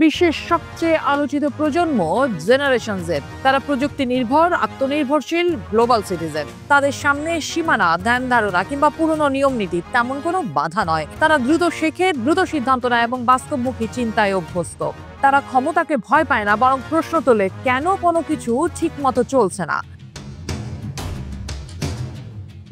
বিশ্বের সবচেয়ে আলোচিত প্রজন্ম জেনারেশন জেড। তারা প্রযুক্তি নির্ভর, আত্মনির্ভরশীল, গ্লোবাল সিটিজেন। তাদের সামনে সীমানা, ধ্যান ধারণা কিংবা পুরনো নিয়ম নীতি তেমন কোনো বাধা নয়। তারা দ্রুত শেখে, দ্রুত সিদ্ধান্ত নেয় এবং বাস্তবমুখী চিন্তায় অভ্যস্ত। তারা ক্ষমতাকে ভয় পায় না, বরং প্রশ্ন তোলে কেন কোনো কিছু ঠিক মতো চলছে না।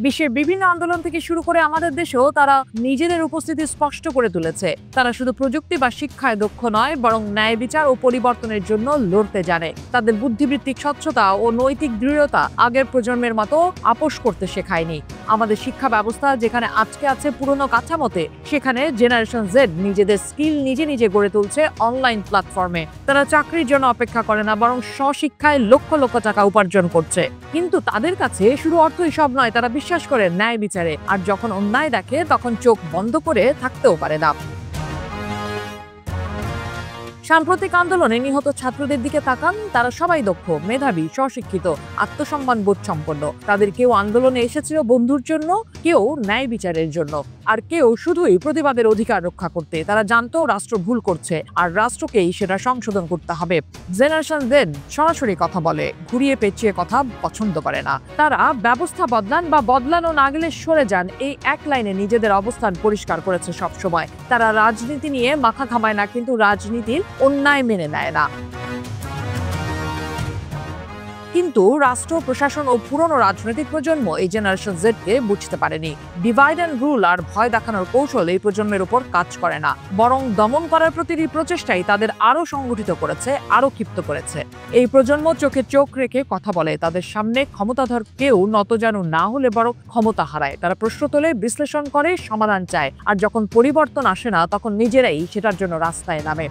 বিশ্বের বিভিন্ন আন্দোলন থেকে শুরু করে আমাদের দেশেও তারা নিজেদের উপস্থিতি স্পষ্ট করে তুলেছে। তারা শুধু প্রযুক্তি বা শিক্ষায় দক্ষ নয়, বরং ন্যায় বিচার ও পরিবর্তনের জন্য লড়তে জানে। তাদের বুদ্ধিবৃত্তিক স্বচ্ছতা ও নৈতিক দৃঢ়তা আগের প্রজন্মের মতো আপোষ করতে শেখায়নি। আমাদের শিক্ষা ব্যবস্থা যেখানে আটকে আছে পুরনো কাঠামোতে, সেখানে জেনারেশন জেড নিজেদের স্কিল নিজে নিজে গড়ে তুলছে অনলাইন প্ল্যাটফর্মে। তারা চাকরির জন্য অপেক্ষা করে না, বরং স্বশিক্ষায় লক্ষ লক্ষ টাকা উপার্জন করছে। কিন্তু তাদের কাছে শুধু অর্থই সব নয়, তারা বিশ্বাস করে ন্যায় বিচারে, আর যখন অন্যায় দেখে তখন চোখ বন্ধ করে থাকতেও পারে না। সাম্প্রতিক আন্দোলনে নিহত ছাত্রদের দিকে তাকান। তারা সবাই দক্ষ, মেধাবী, স্বশিক্ষিত, আত্মসম্মান বোধ সম্পন্ন। তাদের কেউ আন্দোলনে এসেছিল বন্ধুর জন্য, কেউ ন্যায় বিচারের জন্য, আর কেউ শুধুই প্রতিবাদের অধিকার রক্ষা করতে। তারা জানতো রাষ্ট্র ভুল করছে, আর রাষ্ট্রকেই সেটা সংশোধন করতে হবে। জেনারেশন জেড সরাসরি কথা বলে, ঘুরিয়ে পেঁচিয়ে কথা পছন্দ করে না। তারা ব্যবস্থা বদলান বা বদলানো না গেলে সরে যান, এই এক লাইনে নিজেদের অবস্থান পরিষ্কার করেছে সব সময়। তারা রাজনীতি নিয়ে মাথা ঘামায় না, কিন্তু রাজনীতির অন্যায় মেনে নেয় না। কিন্তু রাষ্ট্র, প্রশাসন ও পুরনো রাজনৈতিক প্রজন্ম এই জেনারেশন জেডকে বুঝতে পারেনি। ডিভাইড অ্যান্ড রুল আর ভয় দেখানোর কৌশল এই প্রজন্মের উপর কাজ করে না, বরং দমন করার প্রতিটি প্রচেষ্টাই তাদের আরো সংগঠিত করেছে, আরো ক্ষিপ্ত করেছে। এই প্রজন্ম চোখে চোখ রেখে কথা বলে। তাদের সামনে ক্ষমতাধর কেউ নতজানু না হলে বরং ক্ষমতা হারায়। তারা প্রশ্ন তোলে, বিশ্লেষণ করে, সমাধান চায়, আর যখন পরিবর্তন আসে না, তখন নিজেরাই সেটার জন্য রাস্তায় নামে।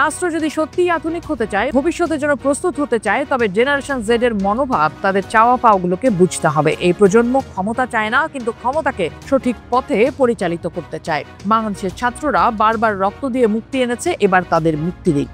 রাষ্ট্র যদি সত্যিই আধুনিক হতে চায়, ভবিষ্যতের জন্য প্রস্তুত হতে চায়, তবে জেনারেশন জেড এর মনোভাব, তাদের চাওয়া পাওয়াগুলোকে বুঝতে হবে। এই প্রজন্ম ক্ষমতা চায় না, কিন্তু ক্ষমতাকে সঠিক পথে পরিচালিত করতে চায়। বাংলাদেশের ছাত্ররা বারবার রক্ত দিয়ে মুক্তি এনেছে, এবার তাদের মুক্তি দিক।